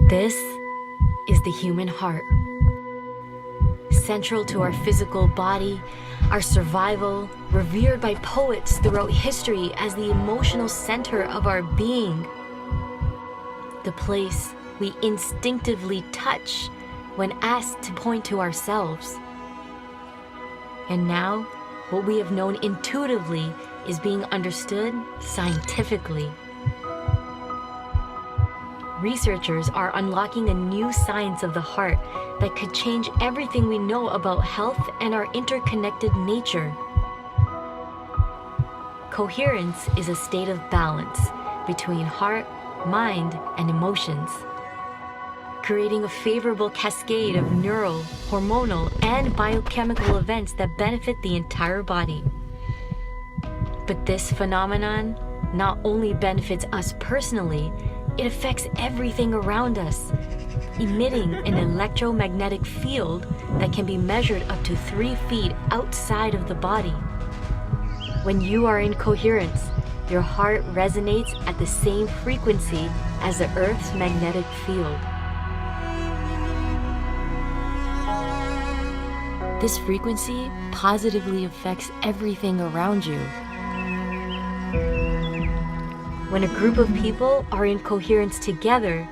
This is the human heart. Central to our physical body, our survival, revered by poets throughout history as the emotional center of our being. The place we instinctively touch when asked to point to ourselves. And now, what we have known intuitively is being understood scientifically. Researchers are unlocking a new science of the heart that could change everything we know about health and our interconnected nature. Coherence is a state of balance between heart, mind, and emotions, creating a favorable cascade of neural, hormonal, and biochemical events that benefit the entire body. But this phenomenon not only benefits us personally, it affects everything around us, emitting an electromagnetic field that can be measured up to 3 feet outside of the body. When you are in coherence, your heart resonates at the same frequency as the Earth's magnetic field. This frequency positively affects everything around you. When a group of people are in coherence together,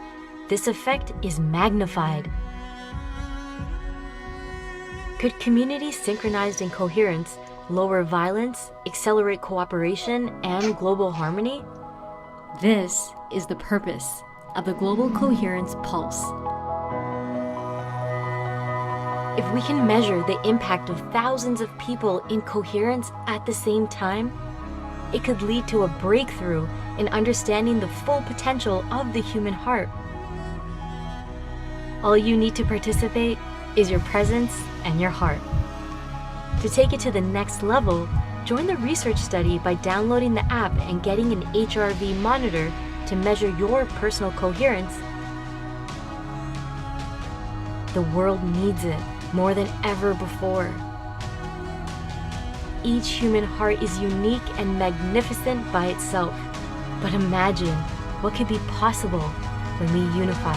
this effect is magnified. Could communities synchronized in coherence lower violence, accelerate cooperation, and global harmony? This is the purpose of the Global Coherence Pulse. If we can measure the impact of thousands of people in coherence at the same time, it could lead to a breakthrough in understanding the full potential of the human heart. All you need to participate is your presence and your heart. To take it to the next level, join the research study by downloading the app and getting an HRV monitor to measure your personal coherence. The world needs it more than ever before. Each human heart is unique and magnificent by itself. But imagine what could be possible when we unify.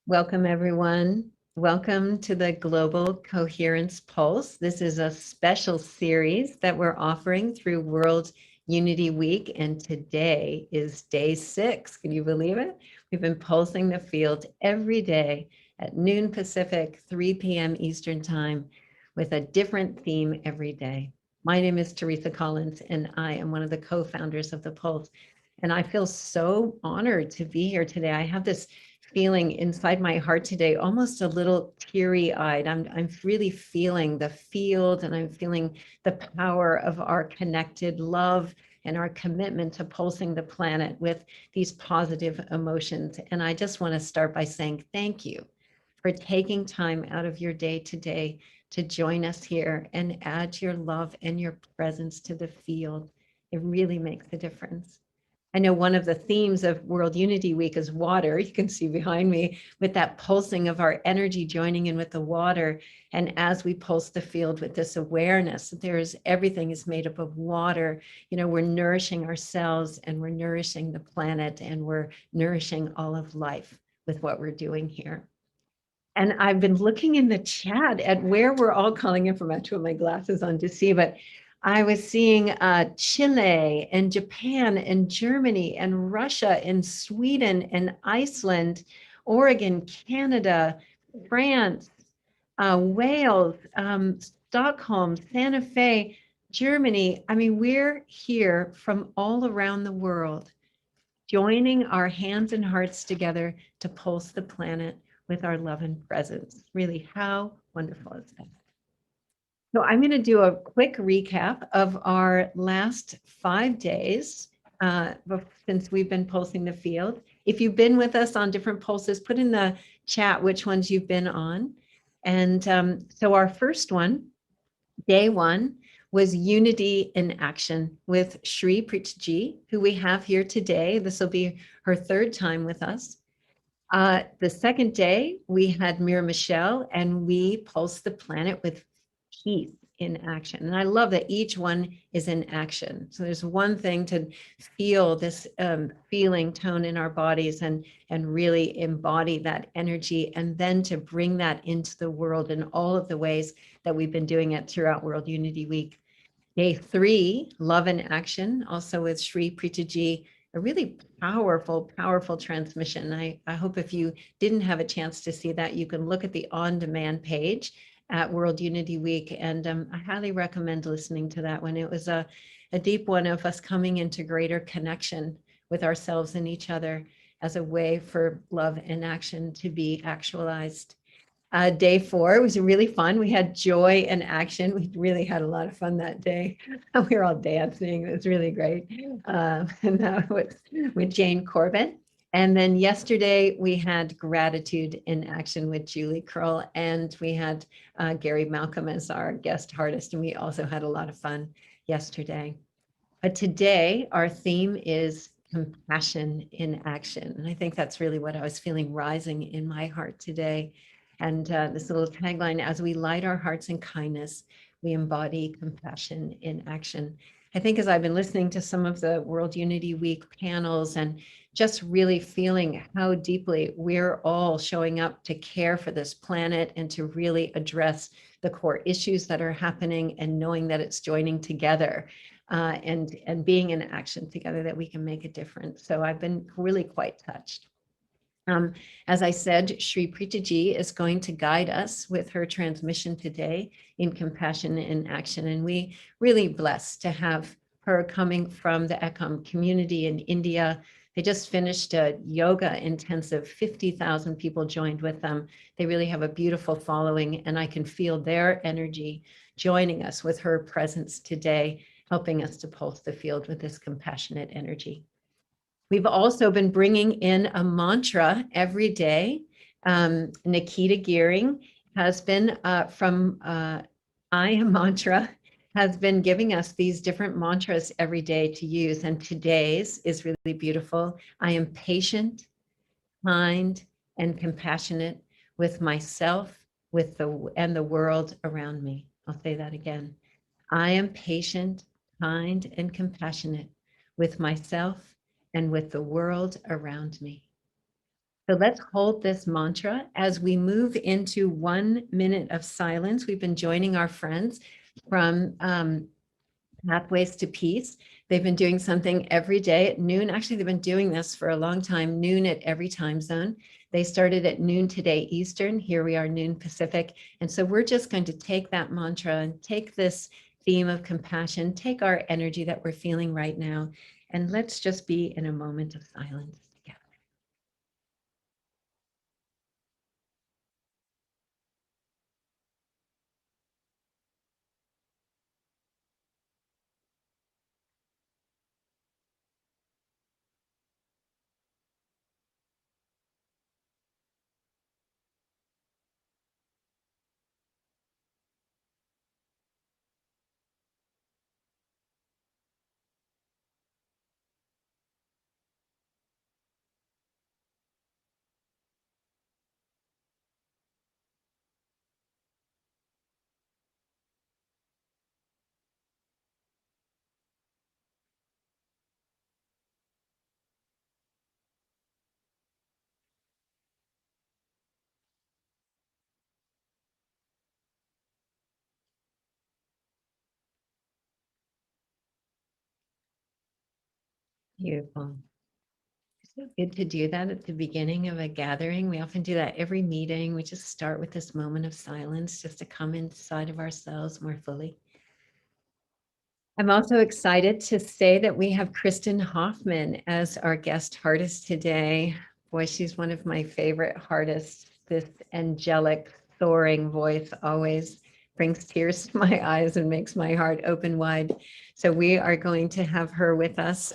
Welcome, everyone. Welcome to the Global Coherence Pulse. This is a special series that we're offering through World Unity Week, and today is day 6. Can you believe it? We've been pulsing the field every day at noon Pacific, 3 p.m. Eastern Time, with a different theme every day. My name is Teresa Collins, and I am one of the co-founders of the Pulse. And I feel so honored to be here today. I have this feeling inside my heart today, almost a little teary-eyed. I'm really feeling the field, and I'm feeling the power of our connected love and our commitment to pulsing the planet with these positive emotions. And I just want to start by saying thank you for taking time out of your day today to join us here and add your love and your presence to the field. It really makes a difference. I know one of the themes of World Unity Week is water. You can see behind me with that pulsing of our energy joining in with the water. And as we pulse the field with this awareness, everything is made up of water. You know, we're nourishing ourselves and we're nourishing the planet and we're nourishing all of life with what we're doing here. And I've been looking in the chat at where we're all calling in from. I have to put my glasses on to see, but I was seeing Chile and Japan and Germany and Russia and Sweden and Iceland, Oregon, Canada, France, Wales, Stockholm, Santa Fe, Germany. I mean, we're here from all around the world, joining our hands and hearts together to pulse the planet with our love and presence. Really, how wonderful is that? So I'm going to do a quick recap of our last 5 days since we've been pulsing the field. If you've been with us on different pulses, put in the chat which ones you've been on. And so our first one, day 1, was Unity in Action with Preethaji, who we have here today. This will be her 3rd time with us. The second day, we had Mira Michelle, and we pulsed the planet with peace in action. And I love that each one is in action. So there's one thing to feel this feeling tone in our bodies and really embody that energy, and then to bring that into the world in all of the ways that we've been doing it throughout World Unity Week. Day 3, Love in Action, also with Sri Preethaji, a really powerful, powerful transmission. I hope if you didn't have a chance to see that, you can look at the on-demand page at World Unity Week, and I highly recommend listening to that one. It was a deep one of us coming into greater connection with ourselves and each other as a way for love and action to be actualized. Day 4 was really fun. We had joy and action. We really had a lot of fun that day. We were all dancing. It was really great. And that was with Jane Corbett. And then yesterday we had gratitude in action with Julie Curl, and we had Gary Malcolm as our guest artist. And we also had a lot of fun yesterday. But today our theme is compassion in action. And I think that's really what I was feeling rising in my heart today. And this little tagline, as we light our hearts in kindness, we embody compassion in action. I think as I've been listening to some of the World Unity Week panels and just really feeling how deeply we're all showing up to care for this planet and to really address the core issues that are happening, and knowing that it's joining together and being in action together, that we can make a difference. So I've been really quite touched. As I said, Sri Preethaji is going to guide us with her transmission today in Compassion in Action. And we really blessed to have her coming from the Ekam community in India. They just finished a yoga intensive. 50,000 people joined with them. They really have a beautiful following, and I can feel their energy joining us with her presence today, helping us to pulse the field with this compassionate energy. We've also been bringing in a mantra every day. Nikita Gearing has been from I Am Mantra, has been giving us these different mantras every day to use. And today's is really beautiful. I am patient, kind, and compassionate with myself, with the world around me. I'll say that again. I am patient, kind, and compassionate with myself and with the world around me. So let's hold this mantra as we move into 1 minute of silence. We've been joining our friends from Pathways to Peace. They've been doing something every day at noon. Actually, they've been doing this for a long time, noon at every time zone. They started at noon today Eastern. Here we are, noon Pacific. And so we're just going to take that mantra and take this theme of compassion, take our energy that we're feeling right now, and let's just be in a moment of silence together. Beautiful. So good to do that at the beginning of a gathering. We often do that every meeting. We just start with this moment of silence just to come inside of ourselves more fully. I'm also excited to say that we have Kristen Hoffman as our guest artist today. Boy, she's one of my favorite artists. This angelic, soaring voice always brings tears to my eyes and makes my heart open wide. So we are going to have her with us,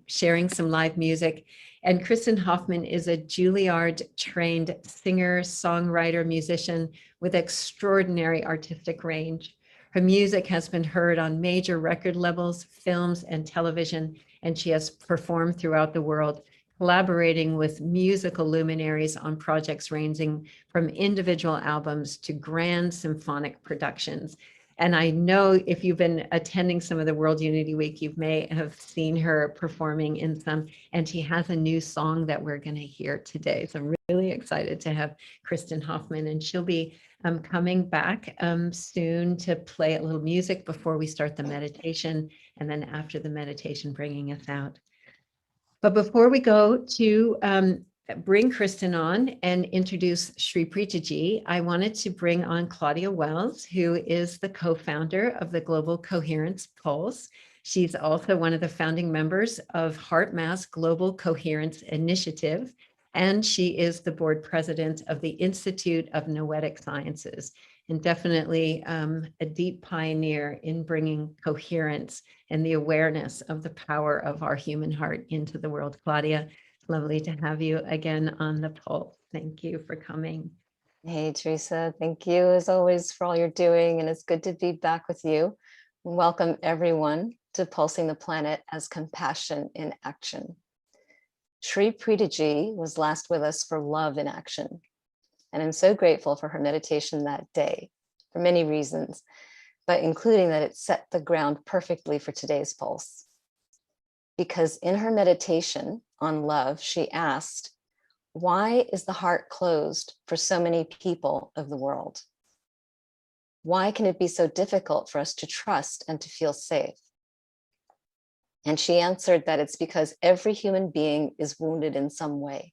sharing some live music. And Kristen Hoffman is a Juilliard-trained singer, songwriter, musician with extraordinary artistic range. Her music has been heard on major record labels, films, and television, and she has performed throughout the world, collaborating with musical luminaries on projects ranging from individual albums to grand symphonic productions. And I know if you've been attending some of the World Unity Week, you may have seen her performing in some, and she has a new song that we're going to hear today. So I'm really excited to have Kristen Hoffman, and she'll be coming back soon to play a little music before we start the meditation, and then after the meditation, bringing us out. But before we go to bring Kristen on and introduce Sri Preethaji, I wanted to bring on Claudia Wells, who is the co-founder of the Global Coherence Pulse. She's also one of the founding members of HeartMath's Global Coherence Initiative, and she is the board president of the Institute of Noetic Sciences, and definitely a deep pioneer in bringing coherence and the awareness of the power of our human heart into the world. Claudia, lovely to have you again on the Pulse. Thank you for coming. Hey, Teresa, thank you as always for all you're doing, and it's good to be back with you. Welcome everyone to Pulsing the Planet as Compassion in Action. Sri Preethaji was last with us for Love in Action, and I'm so grateful for her meditation that day for many reasons, but including that it set the ground perfectly for today's Pulse. Because in her meditation on love, she asked, why is the heart closed for so many people of the world? Why can it be so difficult for us to trust and to feel safe? And she answered that it's because every human being is wounded in some way.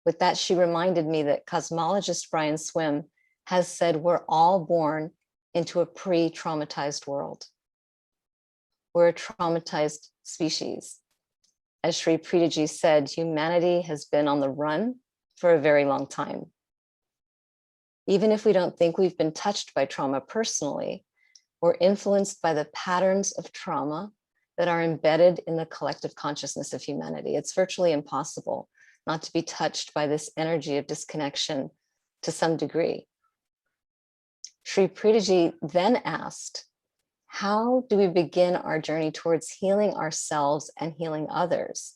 With that, she reminded me that cosmologist Brian Swim has said we're all born into a pre-traumatized world. We're a traumatized species. As Sri Preethaji said, humanity has been on the run for a very long time. Even if we don't think we've been touched by trauma personally, we're influenced by the patterns of trauma that are embedded in the collective consciousness of humanity. It's virtually impossible not to be touched by this energy of disconnection to some degree. Sri Preethaji then asked, how do we begin our journey towards healing ourselves and healing others?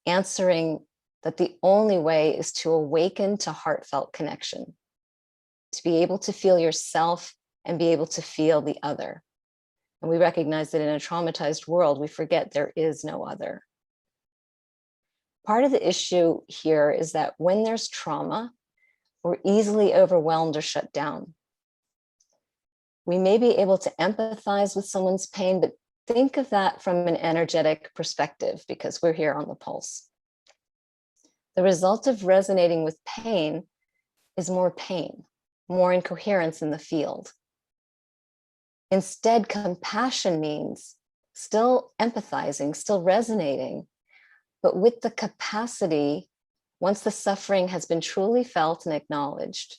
Answering that the only way is to awaken to heartfelt connection, to be able to feel yourself and be able to feel the other. And we recognize that in a traumatized world, we forget there is no other. Part of the issue here is that when there's trauma, we're easily overwhelmed or shut down. We may be able to empathize with someone's pain, but think of that from an energetic perspective, because we're here on the Pulse. The result of resonating with pain is more pain, more incoherence in the field. Instead, compassion means still empathizing, still resonating, but with the capacity, once the suffering has been truly felt and acknowledged,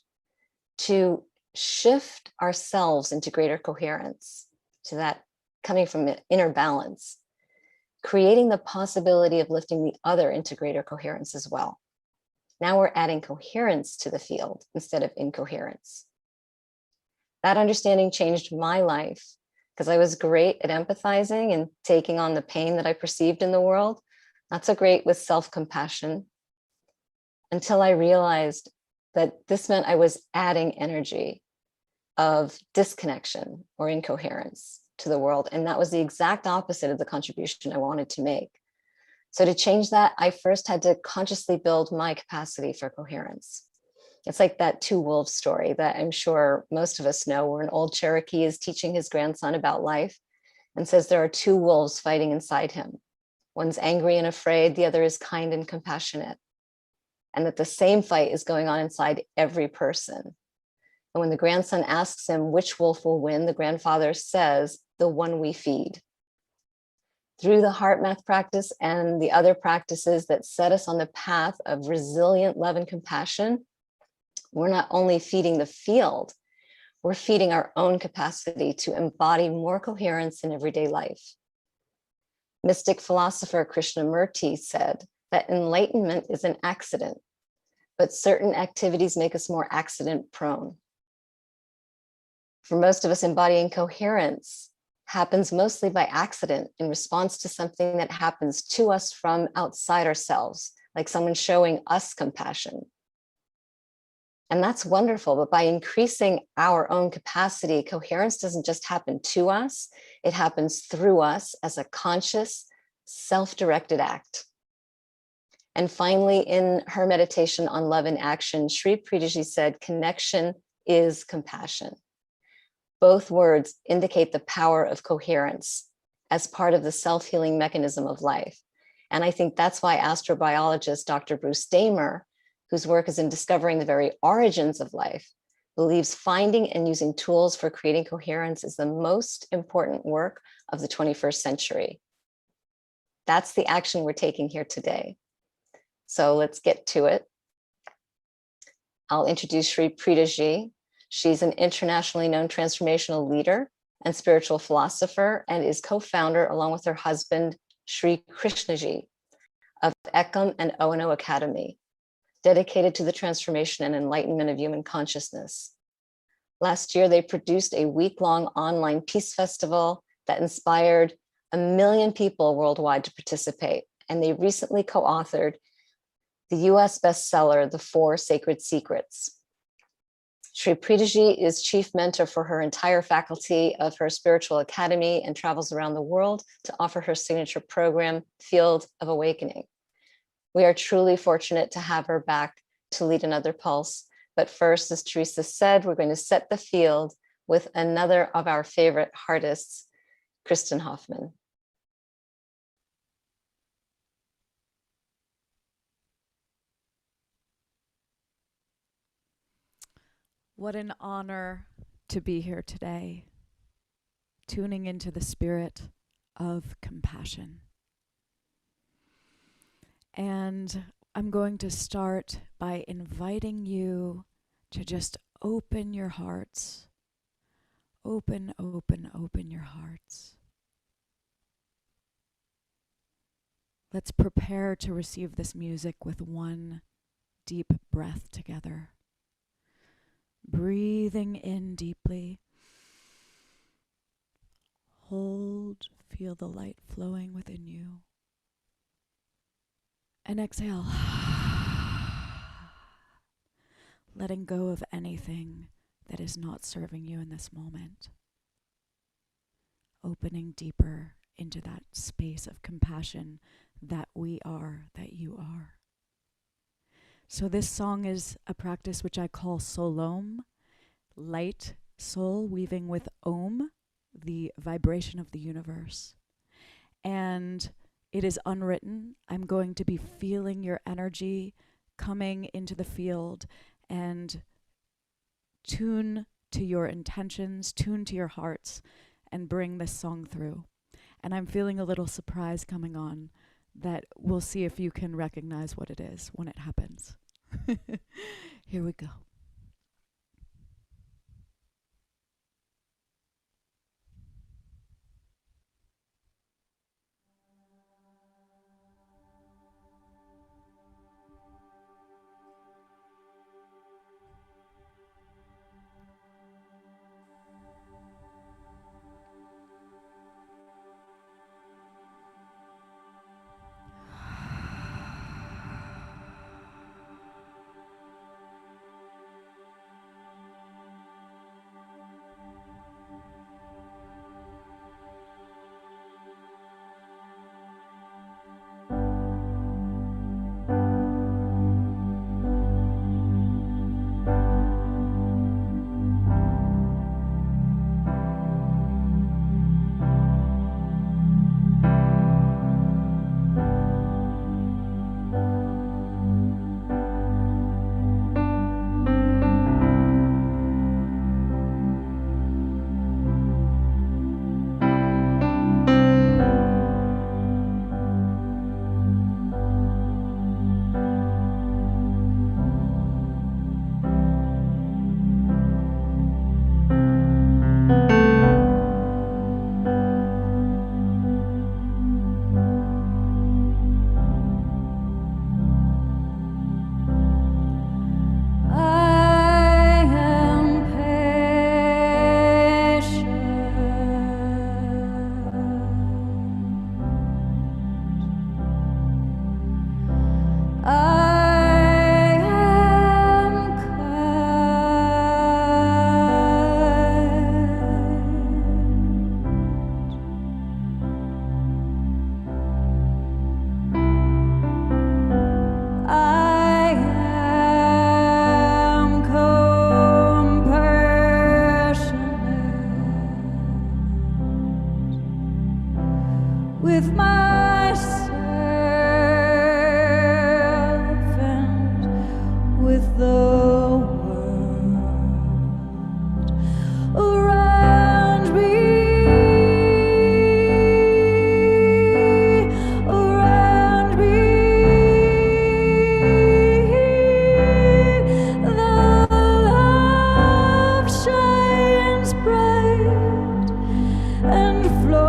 to shift ourselves into greater coherence, to that coming from inner balance, creating the possibility of lifting the other into greater coherence as well. Now we're adding coherence to the field instead of incoherence. That understanding changed my life because I was great at empathizing and taking on the pain that I perceived in the world, not so great with self-compassion, until I realized that this meant I was adding energy of disconnection or incoherence to the world. And that was the exact opposite of the contribution I wanted to make. So to change that, I first had to consciously build my capacity for coherence. It's like that two wolves story that I'm sure most of us know, where an old Cherokee is teaching his grandson about life and says there are two wolves fighting inside him. One's angry and afraid, the other is kind and compassionate. And that the same fight is going on inside every person. And when the grandson asks him which wolf will win, the grandfather says, the one we feed. Through the heart math practice and the other practices that set us on the path of resilient love and compassion, we're not only feeding the field, we're feeding our own capacity to embody more coherence in everyday life. Mystic philosopher Krishnamurti said that enlightenment is an accident, but certain activities make us more accident prone. For most of us, embodying coherence happens mostly by accident in response to something that happens to us from outside ourselves, like someone showing us compassion. And that's wonderful, but by increasing our own capacity, coherence doesn't just happen to us, it happens through us as a conscious, self-directed act. And finally, in her meditation on love in action, Sri Preethaji said, connection is compassion. Both words indicate the power of coherence as part of the self-healing mechanism of life. And I think that's why astrobiologist Dr. Bruce Damer, whose work is in discovering the very origins of life, believes finding and using tools for creating coherence is the most important work of the 21st century. That's the action we're taking here today. So let's get to it. I'll introduce Sri Preethaji. She's an internationally known transformational leader and spiritual philosopher, and is co-founder, along with her husband, Sri Krishnaji, of Ekam and O&O Academy, dedicated to the transformation and enlightenment of human consciousness. Last year, they produced a week-long online peace festival that inspired 1 million people worldwide to participate. And they recently co-authored the US bestseller, The 4 Sacred Secrets. Sri Preethaji is chief mentor for her entire faculty of her spiritual academy and travels around the world to offer her signature program, Field of Awakening. We are truly fortunate to have her back to lead another pulse. But first, as Teresa said, we're going to set the field with another of our favorite artists, Kristen Hoffman. What an honor to be here today, tuning into the spirit of compassion. And I'm going to start by inviting you to just open your hearts. Open, open, open your hearts. Let's prepare to receive this music with one deep breath together. Breathing in deeply. Hold, feel the light flowing within you. And exhale. Letting go of anything that is not serving you in this moment. Opening deeper into that space of compassion that we are, that you are. So this song is a practice which I call Solom, light soul weaving with Om, the vibration of the universe. And it is unwritten. I'm going to be feeling your energy coming into the field and tune to your intentions, tune to your hearts, and bring this song through. And I'm feeling a little surprise coming on that we'll see if you can recognize what it is when it happens. Here we go. with myself and with the world around me, around me. The love shines bright and flows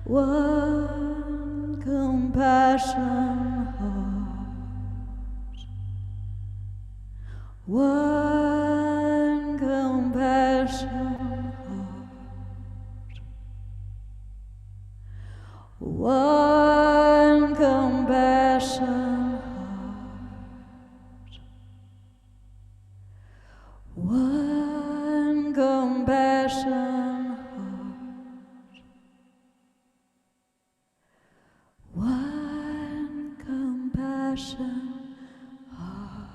one compassion heart, one compassion heart, one compassion heart, one compassion heart, one compassion heart.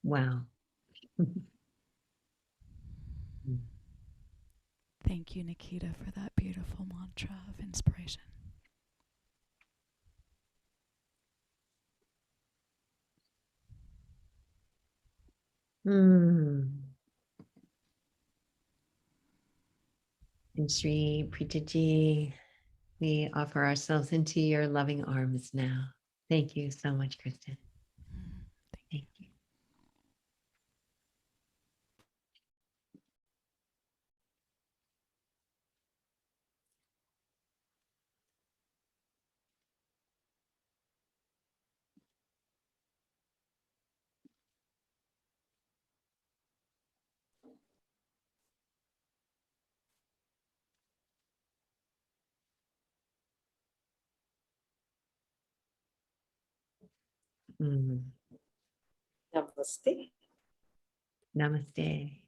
Wow. Thank you, Nikita, for that beautiful mantra of inspiration. And Sri Preethaji, we offer ourselves into your loving arms now. Thank you so much, Kristen. Thank you. Namaste. Namaste.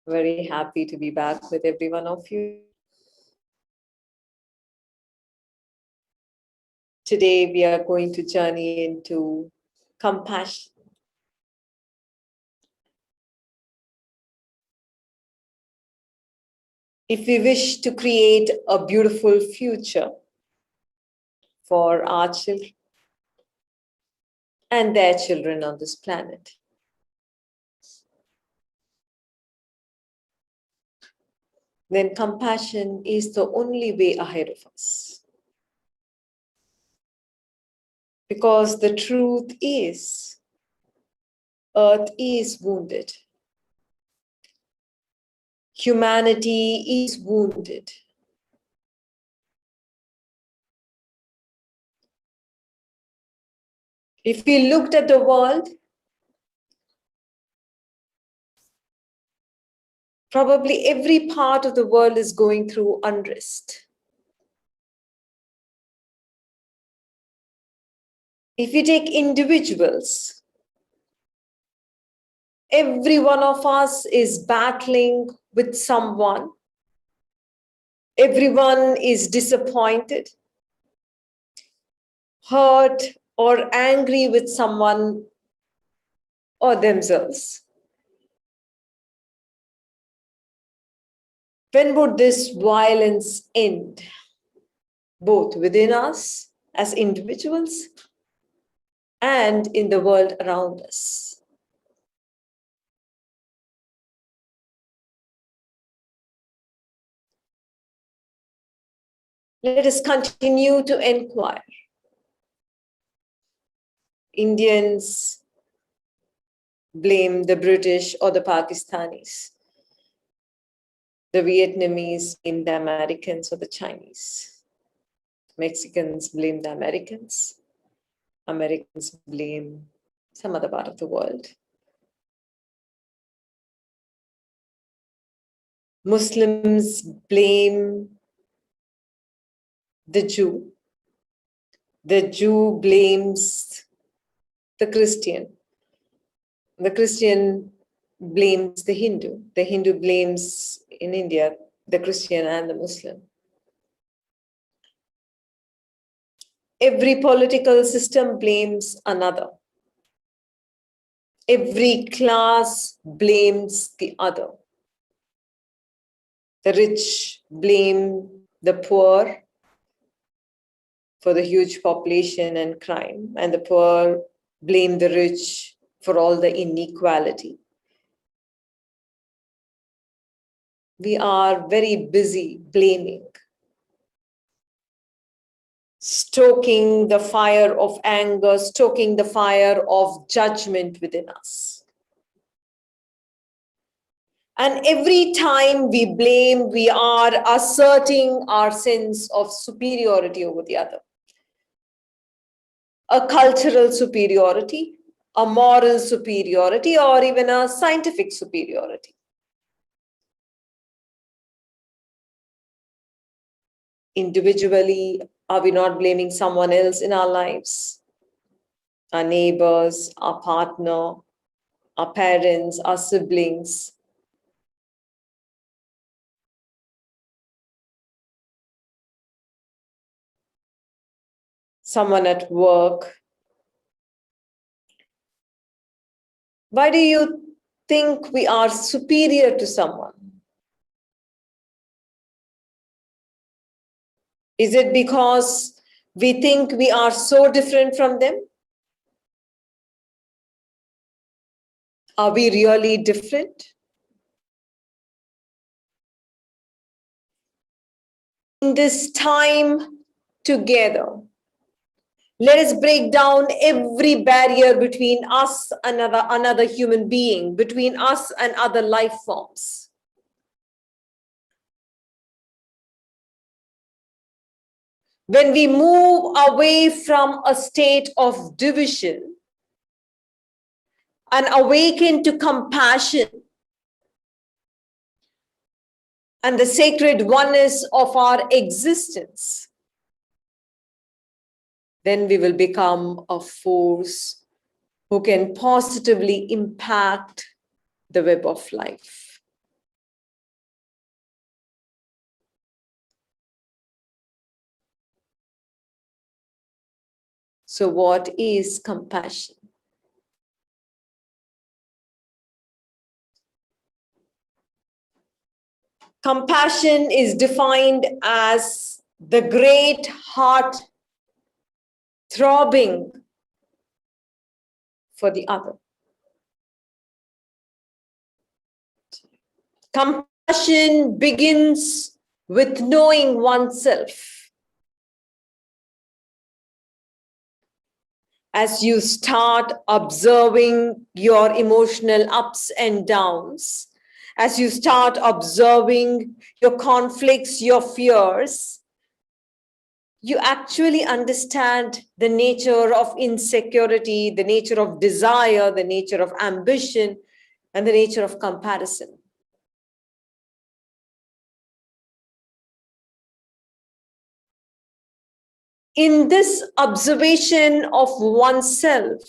Very happy to be back with every one of you. Today we are going to journey into compassion. If we wish to create a beautiful future for our children and their children on this planet, then compassion is the only way ahead of us. Because the truth is, Earth is wounded. Humanity is wounded. If we looked at the world, probably every part of the world is going through unrest. If we take individuals, every one of us is battling with someone. Everyone is disappointed, hurt, or angry with someone or themselves. When would this violence end? Both within us as individuals and in the world around us. Let us continue to inquire. Indians blame the British or the Pakistanis. The Vietnamese blame the Americans or the Chinese. Mexicans blame the Americans. Americans blame some other part of the world. Muslims blame the Jew. The Jew blames the Christian. The Christian blames the Hindu. The Hindu blames, in India, the Christian and the Muslim. Every political system blames another. Every class blames the other. The rich blame the poor. for the huge population and crime, and the poor blame the rich for all the inequality. We are very busy blaming, stoking the fire of anger, stoking the fire of judgment within us. And every time we blame, we are asserting our sense of superiority over the other. A cultural superiority, a moral superiority, or even a scientific superiority. Individually, are we not blaming someone else in our lives? Our neighbors, our partner, our parents, our siblings. Someone at work. Why do you think we are superior to someone? Is it because we think we are so different from them? Are we really different? In this time together, let us break down every barrier between us and another human being, between us and other life forms. When we move away from a state of division and awaken to compassion and the sacred oneness of our existence, then we will become a force who can positively impact the web of life. So what is compassion? Compassion is defined as the great heart throbbing for the other. Compassion begins with knowing oneself. As you start observing your emotional ups and downs, as you start observing your conflicts, your fears, you actually understand the nature of insecurity, the nature of desire, the nature of ambition, and the nature of comparison. In this observation of oneself,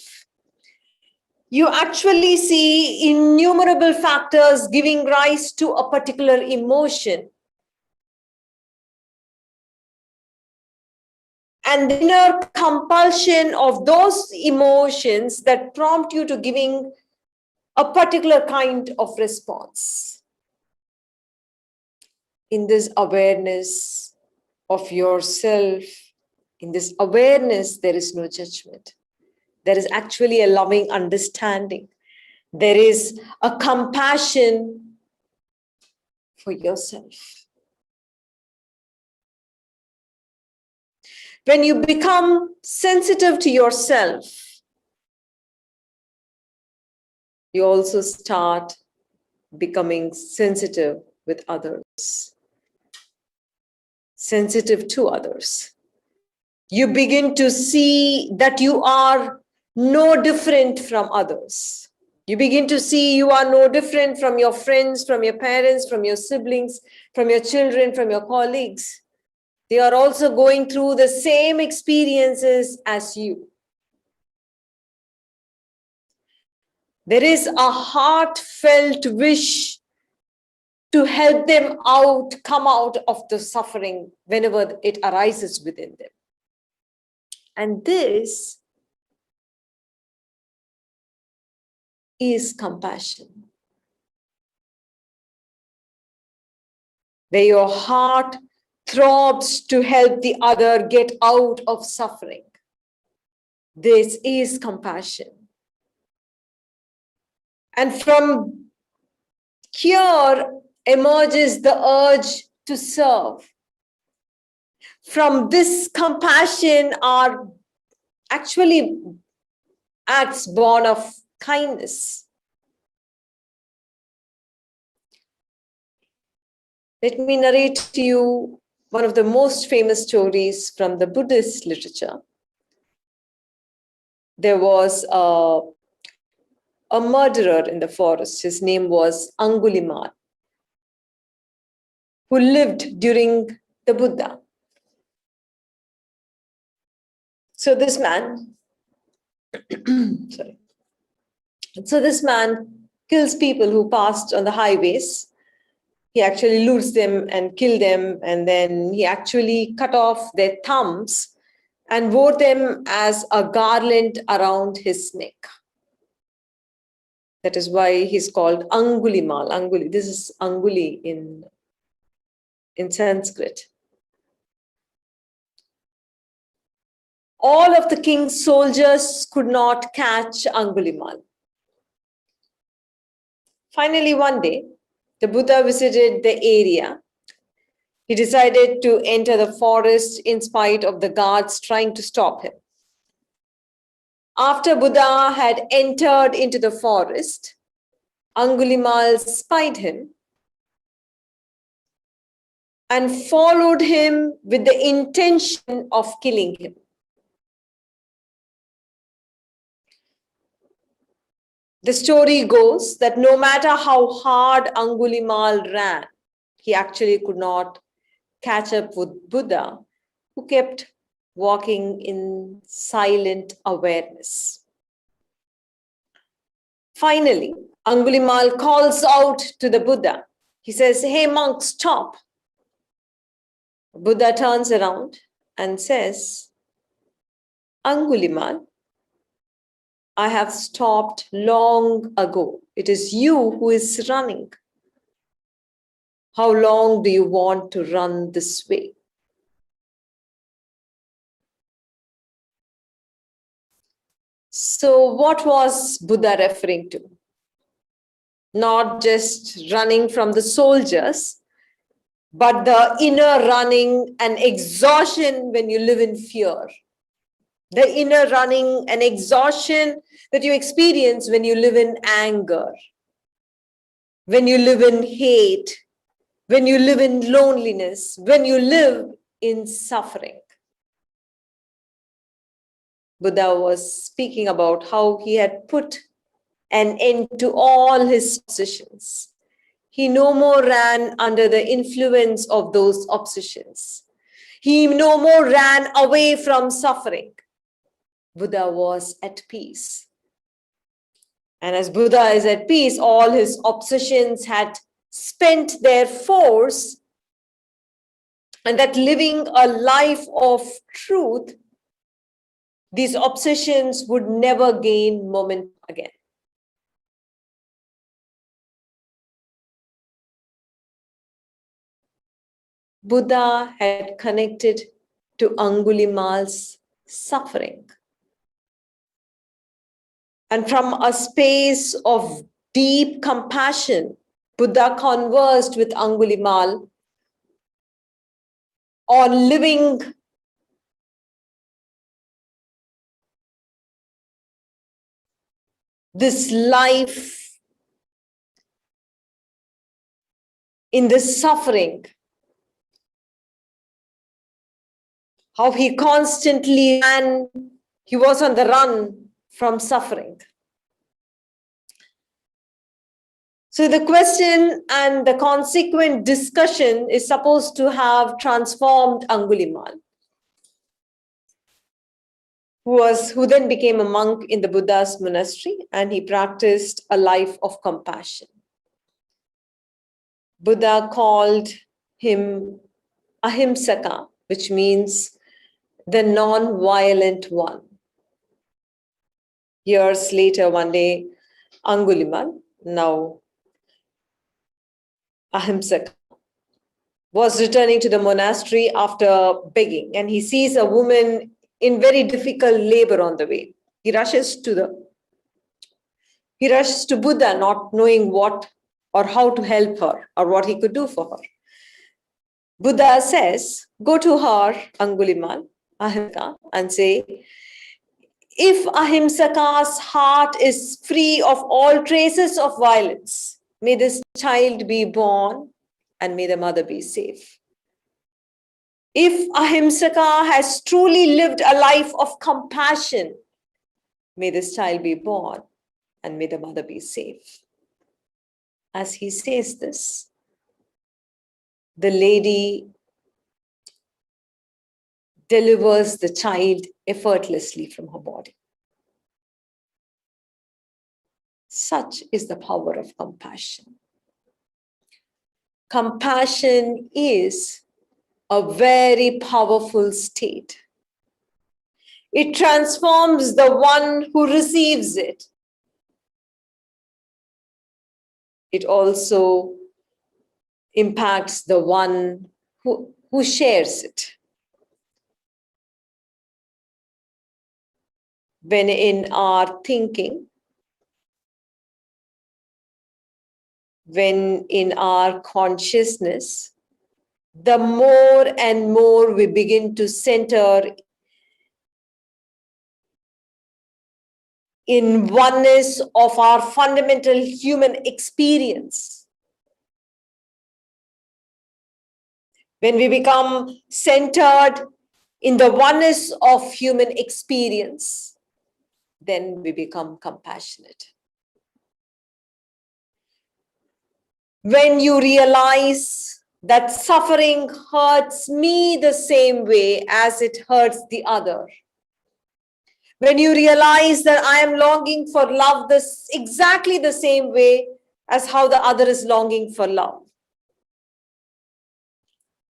you actually see innumerable factors giving rise to a particular emotion. And the inner compulsion of those emotions that prompt you to giving a particular kind of response. In this awareness of yourself, in this awareness, there is no judgment. There is actually a loving understanding. There is a compassion for yourself. When you become sensitive to yourself, you also start becoming sensitive with others, sensitive to others. You begin to see that you are no different from others. You begin to see you are no different from your friends, from your parents, from your siblings, from your children, from your colleagues. They are also going through the same experiences as you. There is a heartfelt wish to help them out, come out of the suffering whenever it arises within them. And this is compassion, where your heart throbs to help the other get out of suffering. This is compassion. And from here emerges the urge to serve. From this compassion are actually acts born of kindness. Let me narrate to you one of the most famous stories from the Buddhist literature. There was a murderer in the forest. His name was Angulimal, who lived during the Buddha. So this man, this man kills people who passed on the highways. He actually lures them and killed them, and then he actually cut off their thumbs and wore them as a garland around his neck. That is why he's called Angulimal. Anguli. This is Anguli in Sanskrit. All of the king's soldiers could not catch Angulimal. Finally, one day, the Buddha visited the area. He decided to enter the forest in spite of the guards trying to stop him. After Buddha had entered into the forest, Angulimal spied him and followed him with the intention of killing him. The story goes that no matter how hard Angulimal ran, he actually could not catch up with Buddha, who kept walking in silent awareness. Finally, Angulimal calls out to the Buddha. He says, "Hey monk, stop." Buddha turns around and says, "Angulimal, I have stopped long ago. It is you who is running. How long do you want to run this way?" So what was Buddha referring to? Not just running from the soldiers, but the inner running and exhaustion when you live in fear. The inner running and exhaustion that you experience when you live in anger, when you live in hate, when you live in loneliness, when you live in suffering. Buddha was speaking about how he had put an end to all his obsessions. He no more ran under the influence of those obsessions. He no more ran away from suffering. Buddha was at peace. And as Buddha is at peace, all his obsessions had spent their force, and that living a life of truth, these obsessions would never gain momentum again. Buddha had connected to Angulimal's suffering. And from a space of deep compassion, Buddha conversed with Angulimal on living this life in this suffering. How he constantly ran, he was on the run from suffering. So the question and the consequent discussion is supposed to have transformed Angulimal, who then became a monk in the Buddha's monastery, and he practiced a life of compassion. Buddha called him Ahimsaka, which means the non-violent one. Years later, one day, Angulimal, now Ahimsaka, was returning to the monastery after begging, and he sees a woman in very difficult labor on the way. He rushes to Buddha, not knowing what or how to help her or what he could do for her. Buddha says, go to her, Angulimal, Ahimsa, and say, if Ahimsaka's heart is free of all traces of violence, may this child be born and may the mother be safe. If Ahimsaka has truly lived a life of compassion, may this child be born and may the mother be safe. As he says this, the lady delivers the child effortlessly from her body. Such is the power of compassion. Compassion is a very powerful state. It transforms the one who receives it. It also impacts the one who shares it. When in our thinking, when in our consciousness, the more and more we begin to center in oneness of our fundamental human experience, when we become centered in the oneness of human experience, then we become compassionate. When you realize that suffering hurts me the same way as it hurts the other, when you realize that I am longing for love exactly the same way as how the other is longing for love,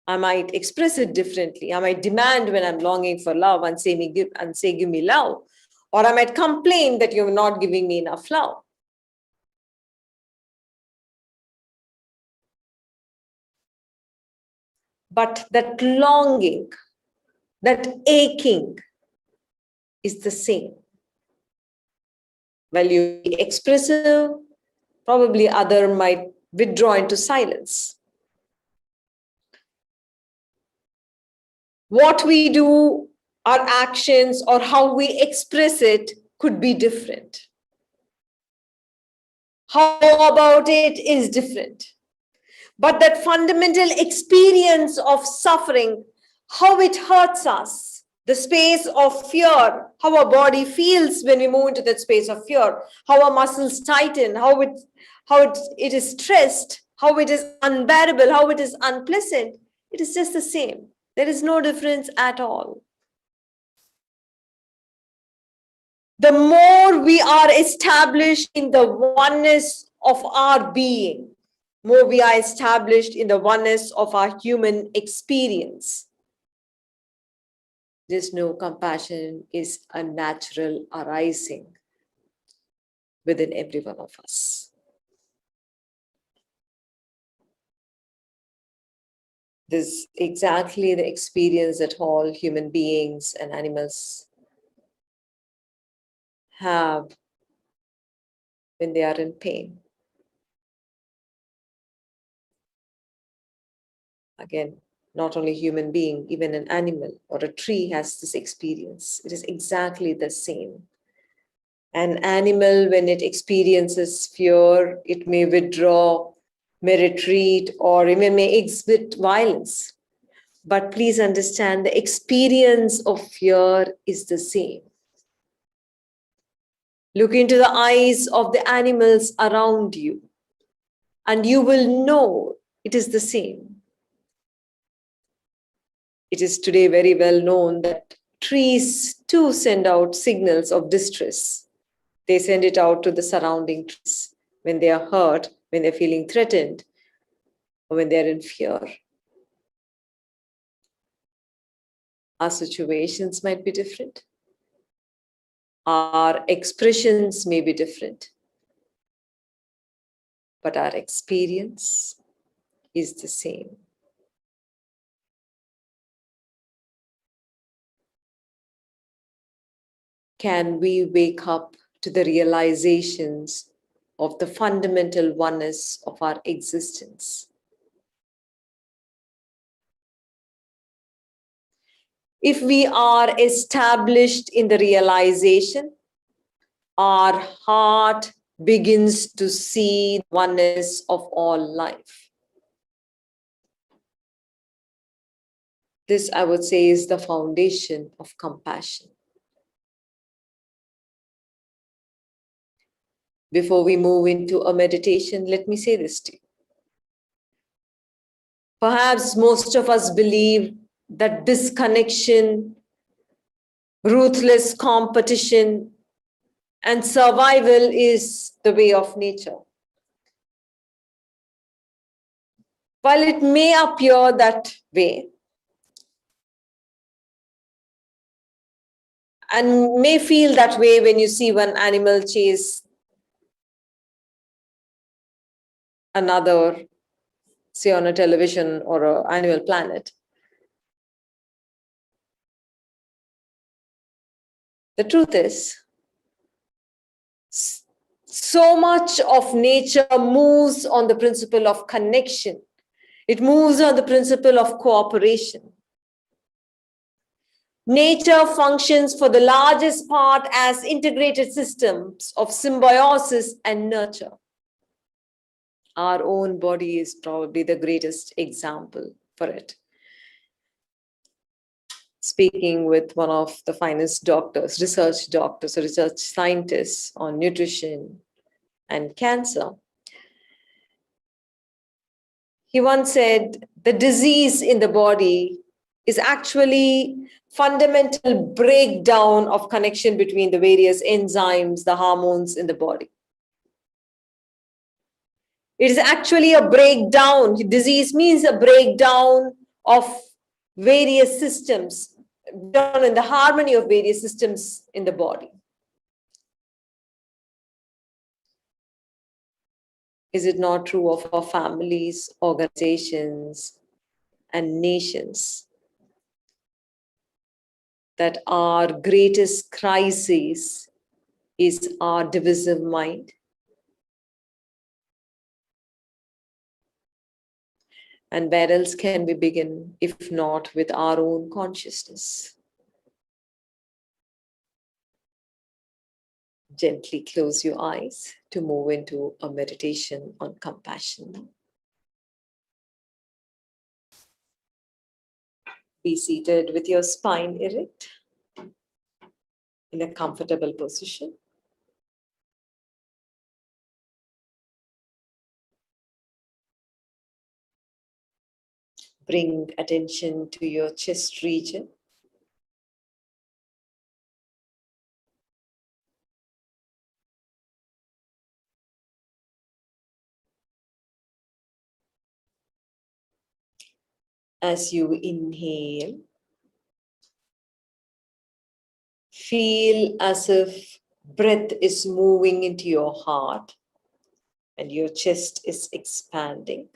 I might express it differently. I might demand when I'm longing for love and say, give me love. Or I might complain that you're not giving me enough love. But that longing, that aching is the same. While you be expressive, probably other might withdraw into silence. What we do, our actions, or how we express it could be different. How about it is different. But that fundamental experience of suffering, how it hurts us, the space of fear, how our body feels when we move into that space of fear, how our muscles tighten, how it is stressed, how it is unbearable, how it is unpleasant, it is just the same. There is no difference at all. The more we are established in the oneness of our being, more we are established in the oneness of our human experience. Just know compassion is a natural arising within every one of us. This is exactly the experience that all human beings and animals have when they are in pain. Again, not only human being, even an animal or a tree has this experience. It is exactly the same. An animal, when it experiences fear, it may withdraw, may retreat, or even may exhibit violence. But please understand, the experience of fear is the same. Look into the eyes of the animals around you, and you will know it is the same. It is today very well known that trees too send out signals of distress. They send it out to the surrounding trees when they are hurt, when they're feeling threatened, or when they're in fear. Our situations might be different. Our expressions may be different. But our experience is the same. can we wake up to the realizations of the fundamental oneness of our existence. If we are established in the realization, our heart begins to see the oneness of all life. This, I would say, is the foundation of compassion. Before we move into a meditation, let me say this to you. Perhaps most of us believe that disconnection, ruthless competition, and survival is the way of nature. While it may appear that way, and may feel that way when you see one animal chase another, say on a television or an Animal Planet. The truth is, so much of nature moves on the principle of connection. It moves on the principle of cooperation. Nature functions for the largest part as integrated systems of symbiosis and nurture. Our own body is probably the greatest example for it. Speaking with one of the finest doctors, research scientists on nutrition and cancer, he once said, the disease in the body is actually fundamental breakdown of connection between the various enzymes, the hormones in the body. It is actually a breakdown. Disease means a breakdown of various systems, down in the harmony of various systems in the body. Is it not true of our families, organizations, and nations that our greatest crisis is our divisive mind? And where else can we begin if not with our own consciousness? Gently close your eyes to move into a meditation on compassion. Be seated with your spine erect in a comfortable position. Bring attention to your chest region. As you inhale, feel as if breath is moving into your heart and your chest is expanding.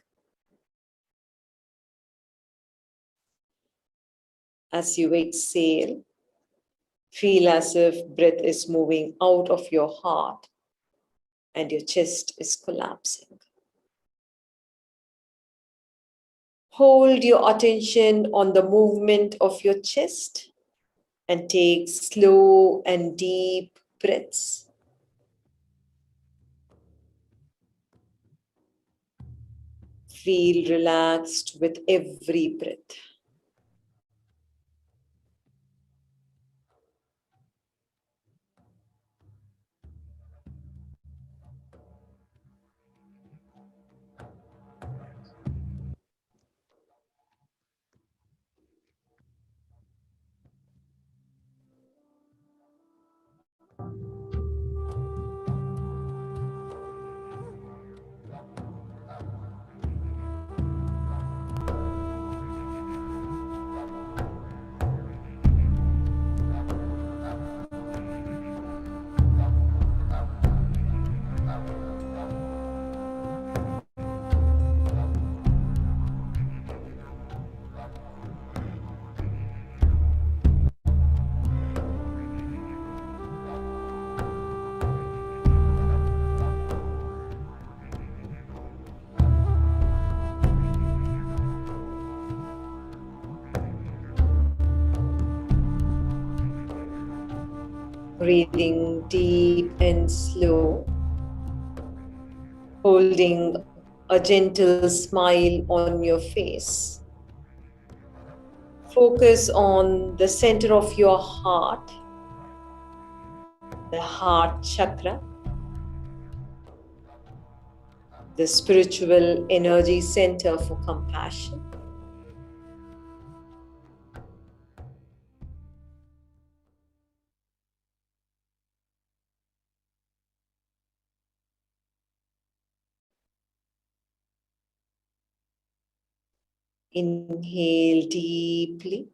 As you exhale, feel as if breath is moving out of your heart and your chest is collapsing. Hold your attention on the movement of your chest and take slow and deep breaths. Feel relaxed with every breath. Breathing deep and slow, holding a gentle smile on your face. Focus on the center of your heart, the heart chakra, the spiritual energy center for compassion. Inhale deeply.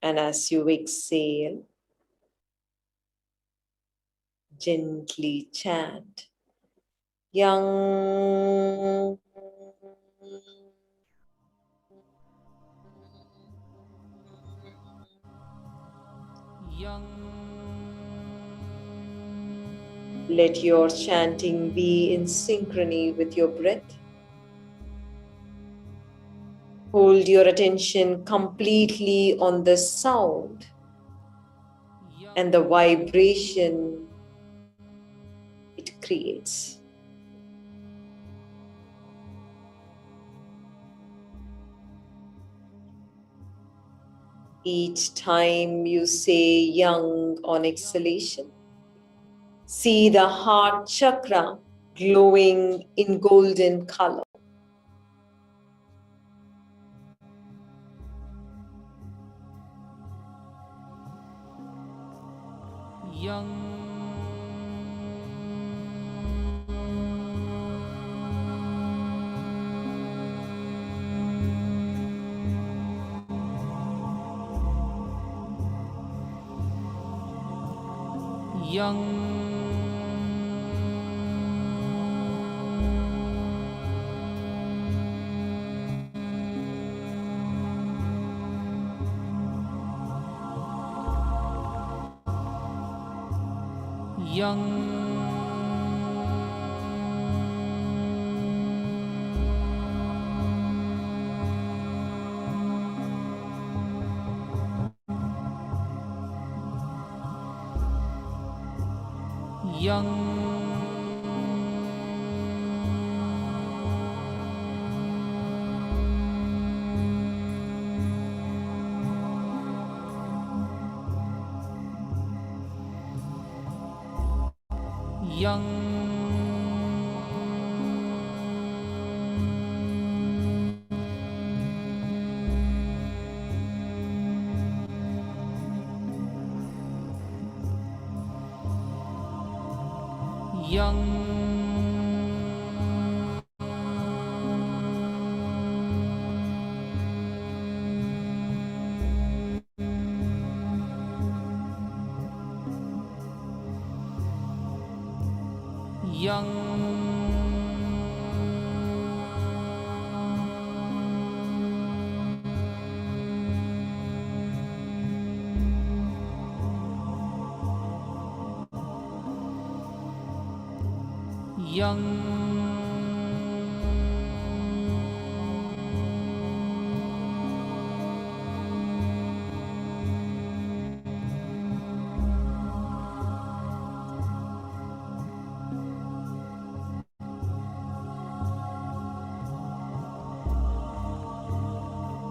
And as you exhale, gently chant Yang. Let your chanting be in synchrony with your breath. Hold your attention completely on the sound and the vibration it creates. Each time you say Yang on exhalation, see the heart chakra glowing in golden color.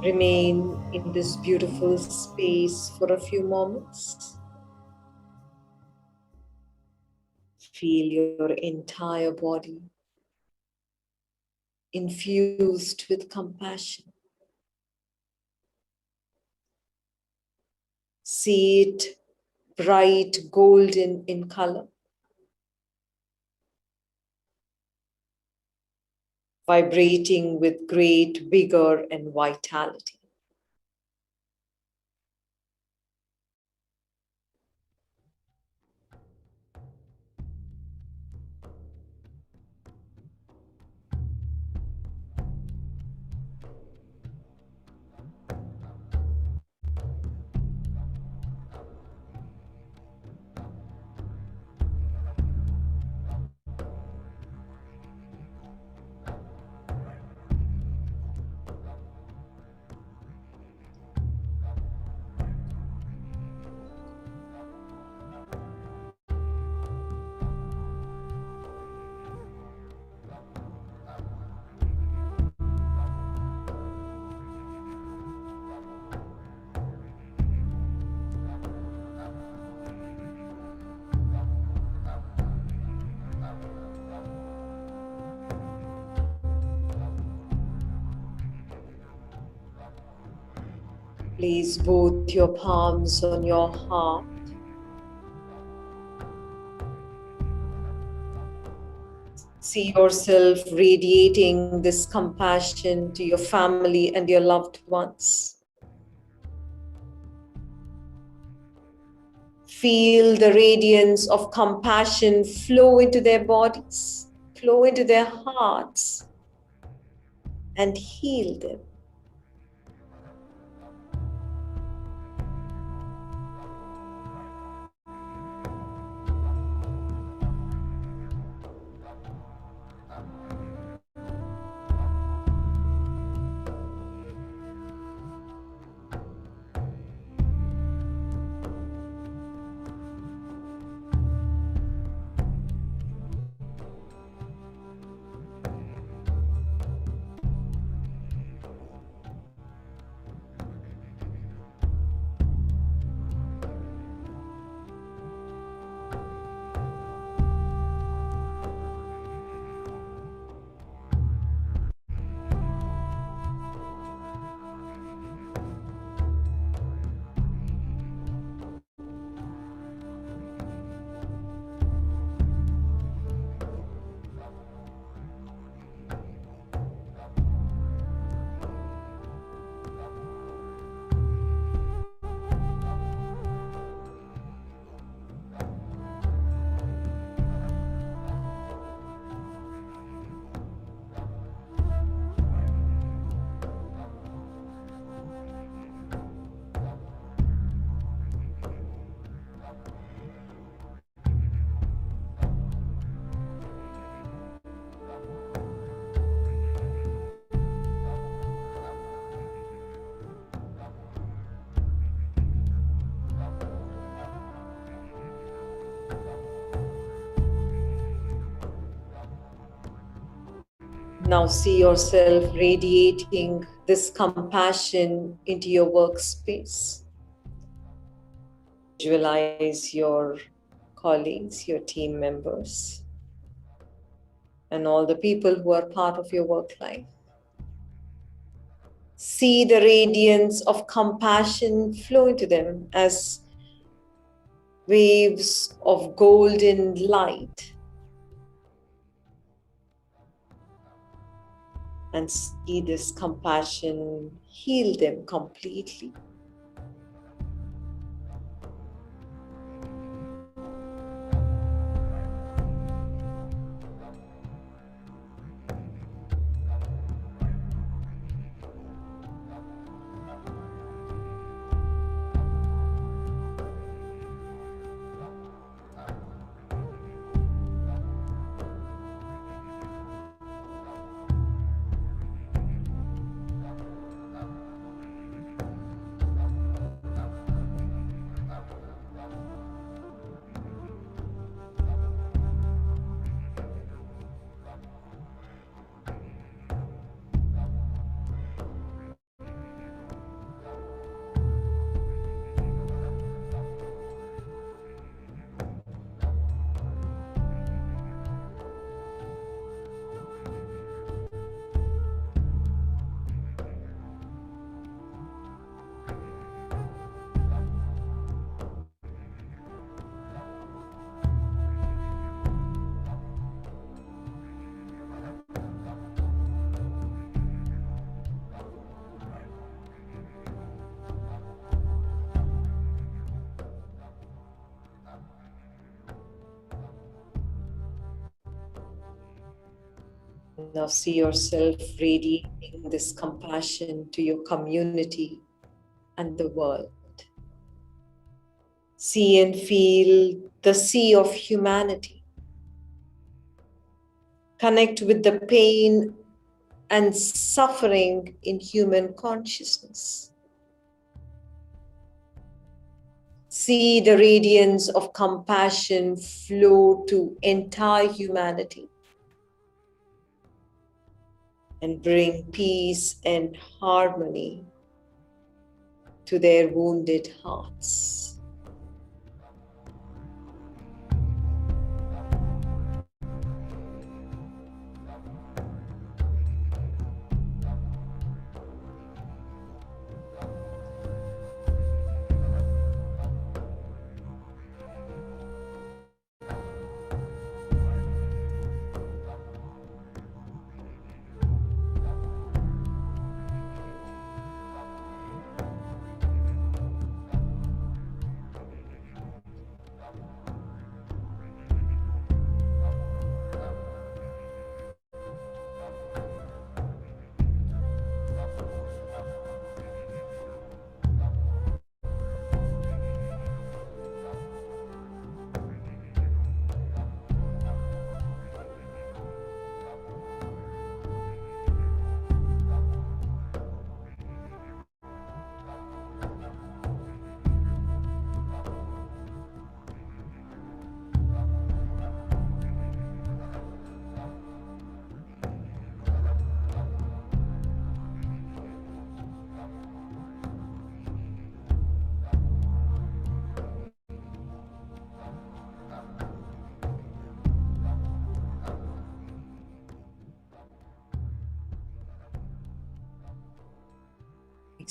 Remain in this beautiful space for a few moments. Feel your entire body infused with compassion. See it bright golden in color, vibrating with great vigor and vitality. Place both your palms on your heart. See yourself radiating this compassion to your family and your loved ones. Feel the radiance of compassion flow into their bodies, flow into their hearts, and heal them. Now see yourself radiating this compassion into your workspace. Visualize your colleagues, your team members, and all the people who are part of your work life. See the radiance of compassion flow into them as waves of golden light. And see this compassion heal them completely. Now see yourself radiating this compassion to your community and the world. See and feel the sea of humanity. Connect with the pain and suffering in human consciousness. See the radiance of compassion flow to entire humanity and bring peace and harmony to their wounded hearts.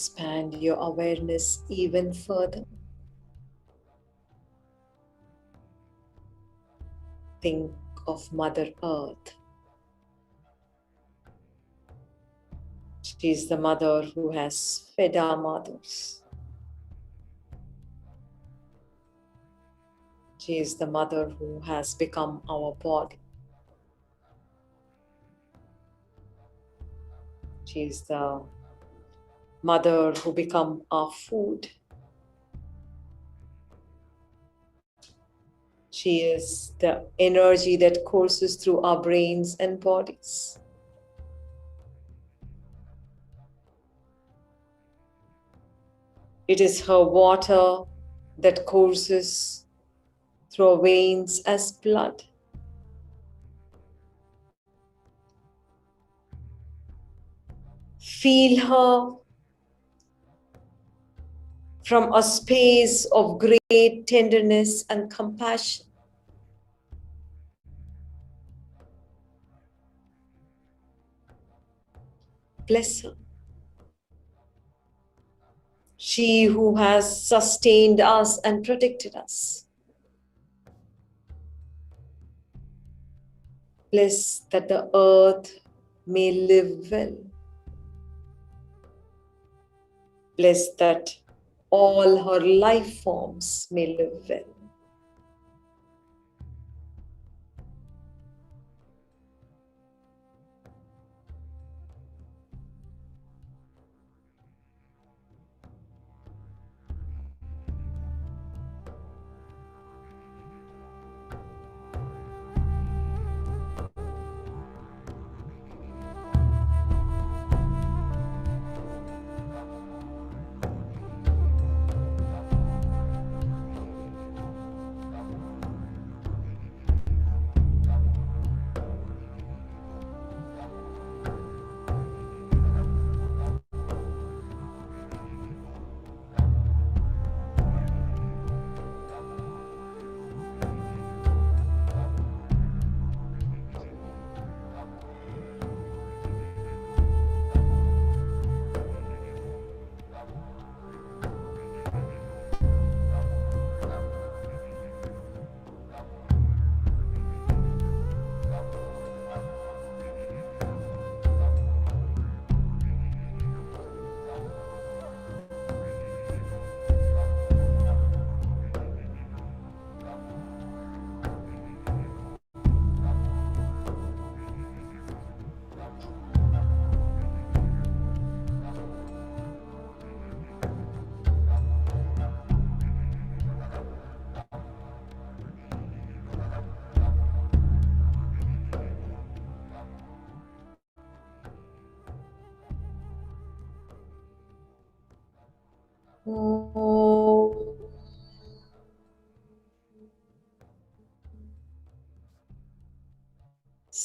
Expand your awareness even further. Think of Mother Earth. She is the mother who has fed our mothers. She is the mother who has become our body. She is the mother who become our food. She is the energy that courses through our brains and bodies. It is her water that courses through our veins as blood. Feel her from a space of great tenderness and compassion. Bless her. She who has sustained us and protected us. Bless that the earth may live well. Bless that all her life forms may live well.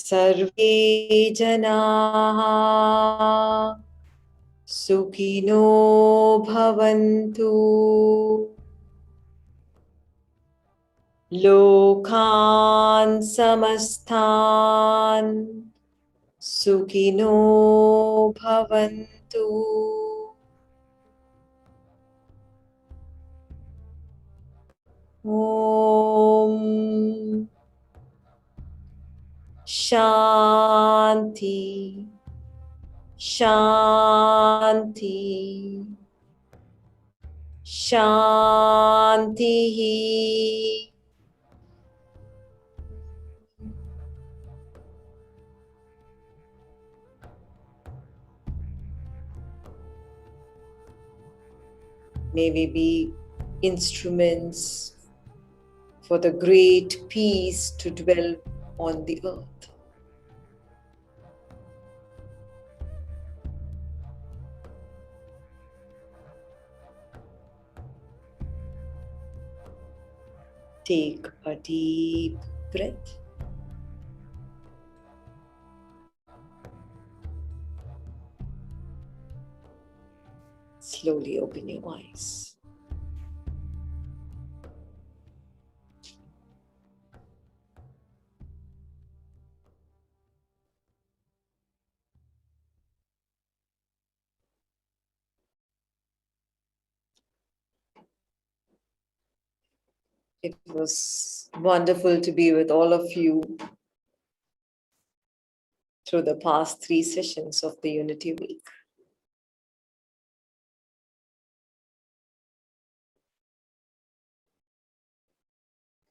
सर्वे जनाः सुखिनो भवन्तु लोकान् समस्तान् सुखिनो भवन्तु ॐ शान्ति शान्ति शान्तिः May we be instruments for the great peace to dwell on the earth. Take a deep breath. Slowly open your eyes. It was wonderful to be with all of you through the past 3 sessions of the Unity Week.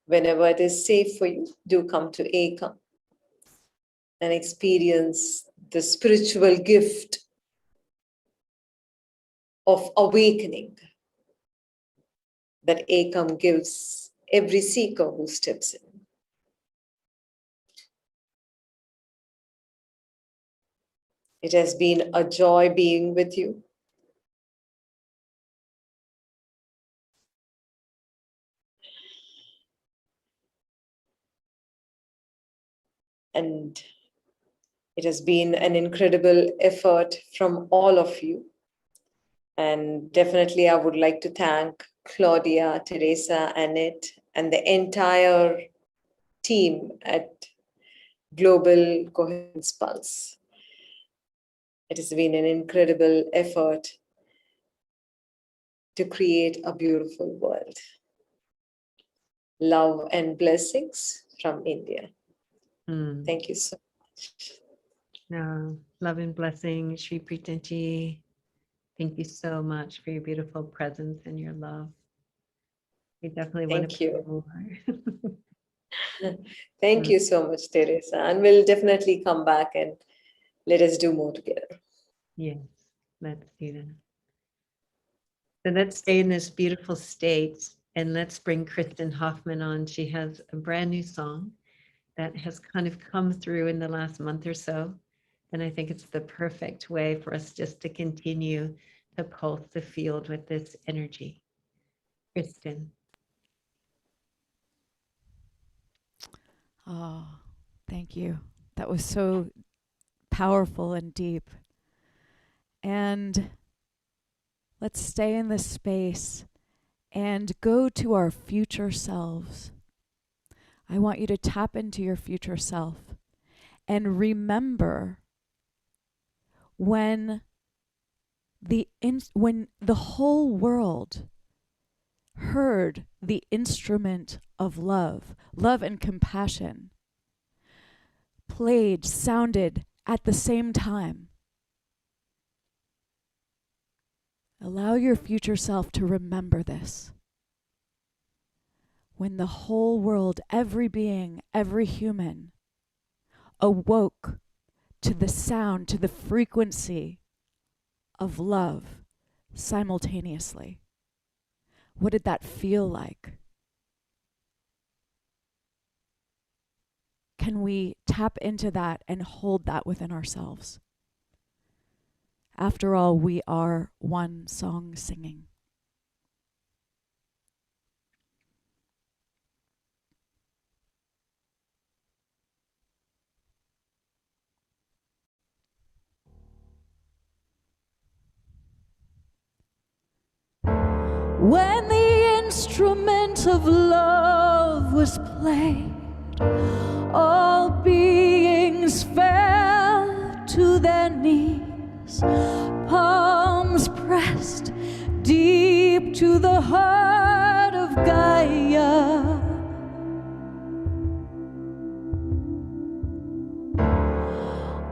Whenever it is safe for you, do come to Ekam and experience the spiritual gift of awakening that Ekam gives every seeker who steps in. It has been a joy being with you. And it has been an incredible effort from all of you. And definitely, I would like to thank Claudia, Teresa, Annette, and the entire team at Global Coherence Pulse. It has been an incredible effort to create a beautiful world. Love and blessings from India. Thank you so much. No, love and blessing, Shri Preethaji. Thank you so much for your beautiful presence and your love. We definitely want to Thank play more. Thank you so much, Teresa. And we'll definitely come back and let us do more together. Yes, let's do that. So let's stay in this beautiful state and let's bring Kristen Hoffman on. She has a brand new song that has kind of come through in the last month or so. And I think it's the perfect way for us just to continue to pulse the field with this energy. Kristen. Oh, thank you. That was so powerful and deep. And let's stay in this space and go to our future selves. I want you to tap into your future self and remember when the whole world heard the instrument of love and compassion, played, sounded at the same time. Allow your future self to remember this. When the whole world, every being, every human, awoke to the sound, to the frequency of love simultaneously. What did that feel like? Can we tap into that and hold that within ourselves? After all, we are one song singing. When the instrument of love was played, all beings fell to their knees, palms pressed deep to the heart of Gaia.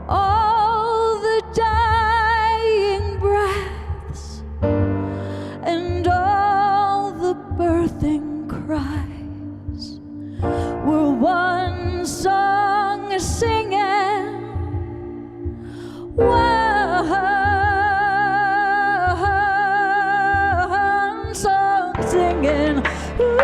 All the dying breaths and all the birthing cries were one song singing, one song singing. Ooh,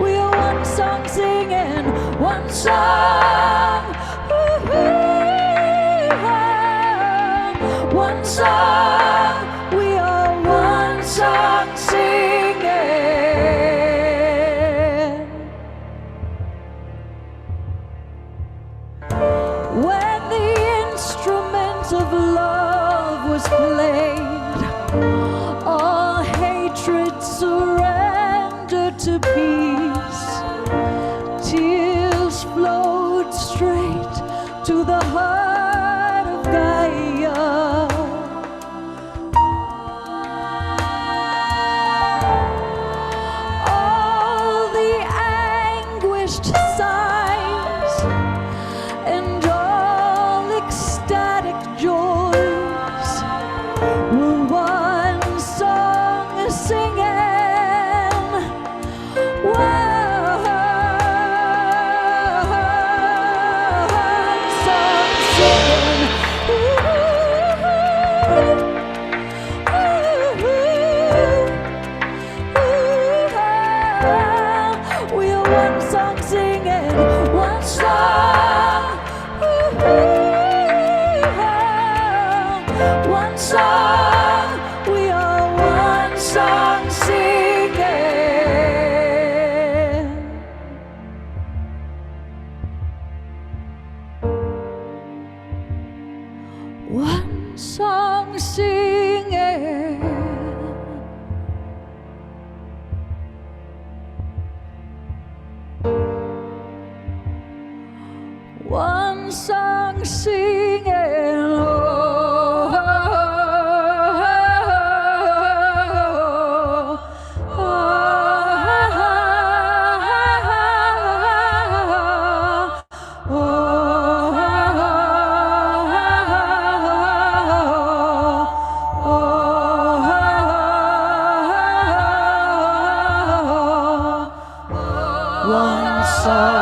we are one song singing, one song. One song, we are one song singing. When the instrument of love was played, all hatred surrendered to peace. Tears flowed straight to the heart of Gaia. one song singing, one song singing, oh, oh, one song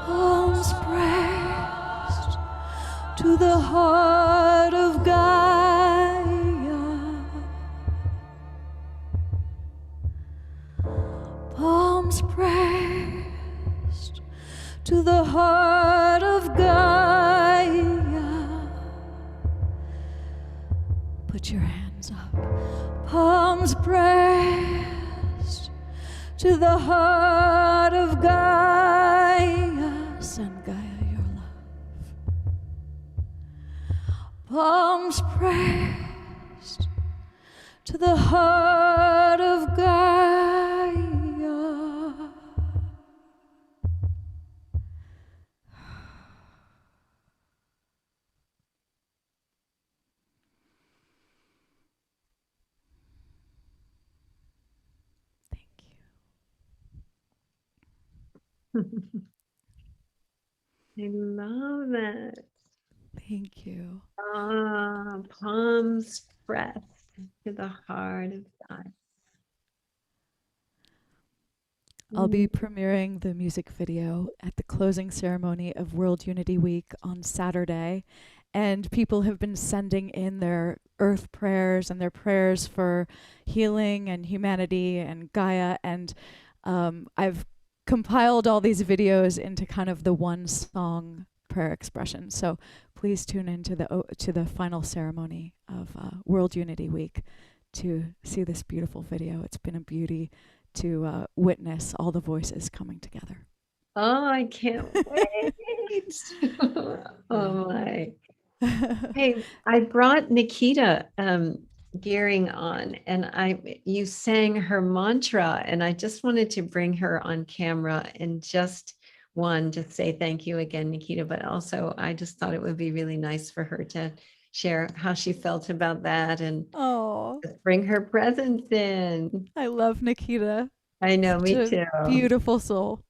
palms pressed to the heart of Gaia, palms pressed to the heart of Gaia. Put your hands up, palms pressed to the heart of Gaia. Send Gaia your love. Palms pressed to the heart of Gaia. Thank you. I love it. Thank you. Palms pressed to the heart of God. I'll be premiering the music video at the closing ceremony of World Unity Week on Saturday. And people have been sending in their earth prayers and their prayers for healing and humanity and Gaia. And I've compiled all these videos into kind of the one song prayer expression. So please tune in to the final ceremony of World Unity Week to see this beautiful video. It's been a beauty to witness all the voices coming together. Oh, I can't wait. Oh my. Hey, I brought Nikita Gearing on, and you sang her mantra, and I just wanted to bring her on camera and just say thank you again, Nikita, but also I just thought it would be really nice for her to share how she felt about that and just bring her presence in. I love Nikita. I know, me Such too. a beautiful soul.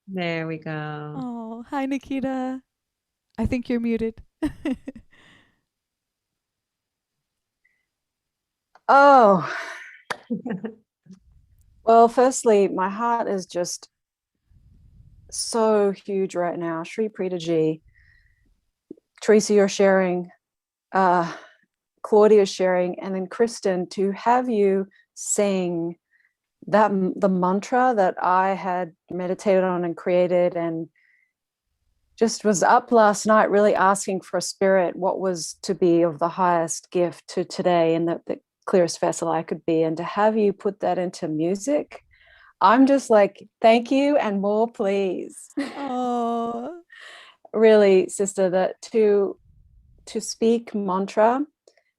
There we go. Oh, hi, Nikita. I think you're muted. Oh, well, firstly, my heart is just so huge right now. Shri Preethaji, Teresa, you're sharing, Claudia sharing, and then Kristen, to have you sing the mantra that I had meditated on and created, and just was up last night really asking for spirit what was to be of the highest gift to today and the clearest vessel I could be, and to have you put that into music, I'm just like, thank you and more, please. Oh, Really, sister, that to speak mantra,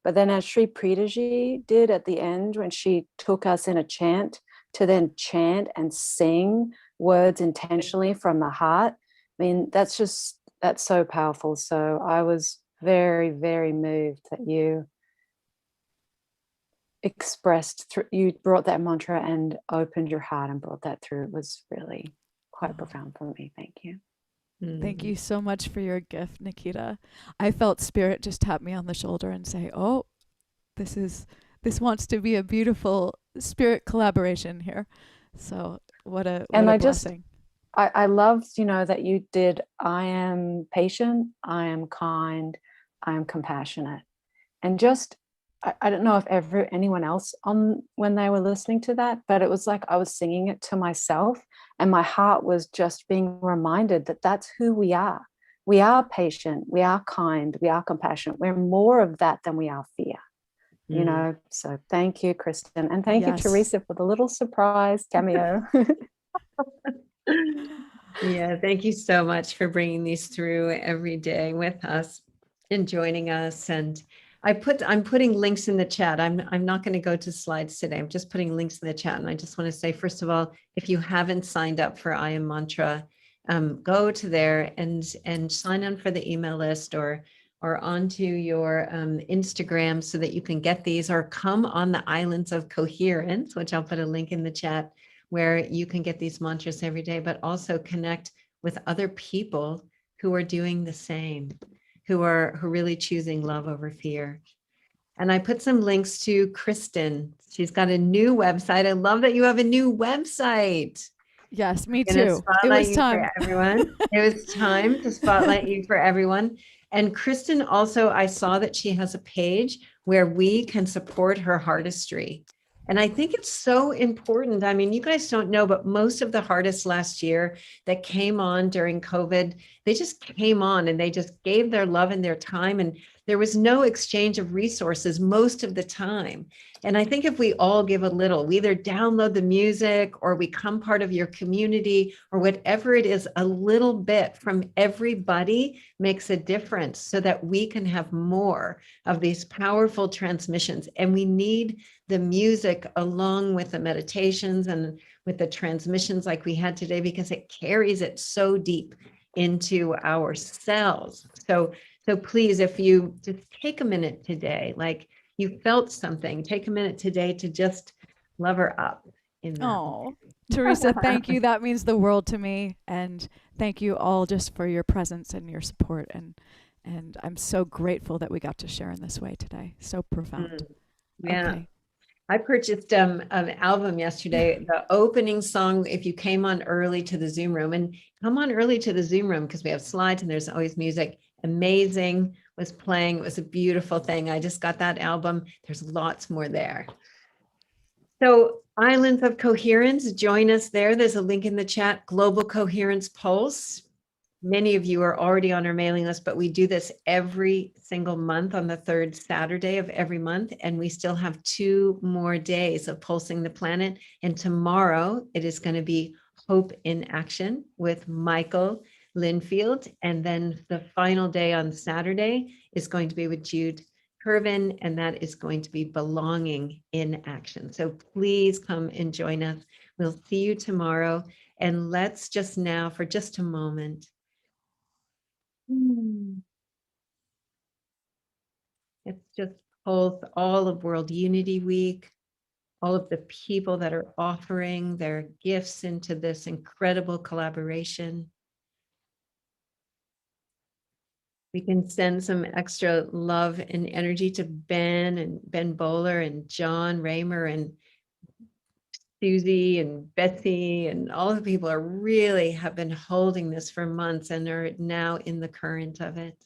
but then as Sri Preethaji did at the end when she took us in a chant, to then chant and sing words intentionally from the heart. I mean, that's so powerful. So I was very, very moved that you expressed through, you brought that mantra and opened your heart and brought that through. It was really quite profound for me. Thank you. thank you so much for your gift, Nikita. I felt spirit just tap me on the shoulder and say, "Oh, this wants to be a beautiful spirit collaboration here." So what a blessing. I loved, that you did, I am patient, I am kind, I am compassionate. And just, I don't know if anyone else when they were listening to that, but it was like I was singing it to myself and my heart was just being reminded that that's who we are. We are patient, we are kind, we are compassionate. We're more of that than we are fear. So thank you, Kristen, and thank you, Teresa, for the little surprise cameo. Yeah, thank you so much for bringing these through every day with us and joining us. And I'm putting links in the chat. I'm not going to go to slides today. I'm just putting links in the chat. And I just want to say, first of all, if you haven't signed up for I Am Mantra, go to there and sign on for the email list or onto your Instagram so that you can get these, or come on the Islands of Coherence, which I'll put a link in the chat, where you can get these mantras every day, but also connect with other people who are doing the same, who are really choosing love over fear. And I put some links to Kristen. She's got a new website. I love that you have a new website. Yes, me too. It was time for everyone. It was time to spotlight you for everyone. And Kristen also, I saw that she has a page where we can support her artistry. And I think it's so important. I mean, you guys don't know, but most of the artists last year that came on during COVID, they just came on and they just gave their love and their time. And there was no exchange of resources most of the time. And I think if we all give a little, we either download the music or we become part of your community or whatever it is, a little bit from everybody makes a difference so that we can have more of these powerful transmissions. And we need the music along with the meditations and with the transmissions like we had today, because it carries it so deep into our cells. So please, if you just take a minute today, like you felt something, take a minute today to just love her up in that. Oh, Teresa, thank you. That means the world to me. And thank you all just for your presence and your support. And I'm so grateful that we got to share in this way today. So profound. Yeah. Okay. I purchased an album yesterday, the opening song, if you came on early to the Zoom room, and come on early to the Zoom room because we have slides and there's always music. Amazing was playing. It was a beautiful thing. I just got that album. There's lots more there. So Islands of Coherence, join us there. There's a link in the chat, Global Coherence Pulse. Many of you are already on our mailing list, but we do this every single month on the third Saturday of every month. And we still have 2 more days of pulsing the planet. And tomorrow it is going to be Hope in Action with Michael Linfield. And then the final day on Saturday is going to be with Jude Curvin, and that is going to be Belonging in Action. So please come and join us. We'll see you tomorrow. And let's just now, for just a moment, it's just pulse all of World Unity Week, all of the people that are offering their gifts into this incredible collaboration. We can send some extra love and energy to Ben Bowler and John Raymer and Susie and Betsy and all the people are really have been holding this for months and are now in the current of it.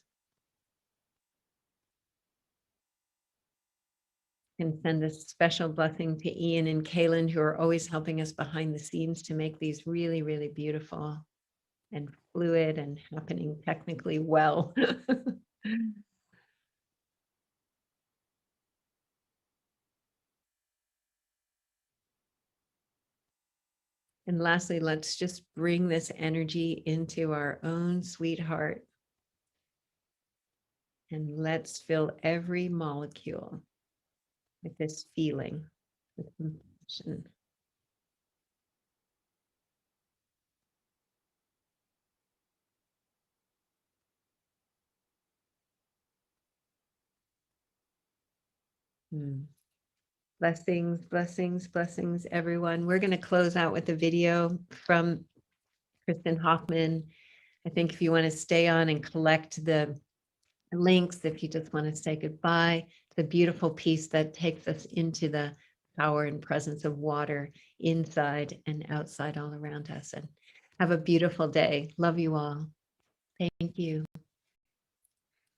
And send a special blessing to Ian and Kaylin, who are always helping us behind the scenes to make these really, really beautiful and fluid and happening technically well. And lastly, let's just bring this energy into our own sweetheart. And let's fill every molecule with this feeling, with compassion. Blessings, blessings, blessings, everyone. We're going to close out with a video from Kristen Hoffman. I think if you want to stay on and collect the links, if you just want to say goodbye, the beautiful piece that takes us into the power and presence of water inside and outside all around us. And have a beautiful day. Love you all. Thank you.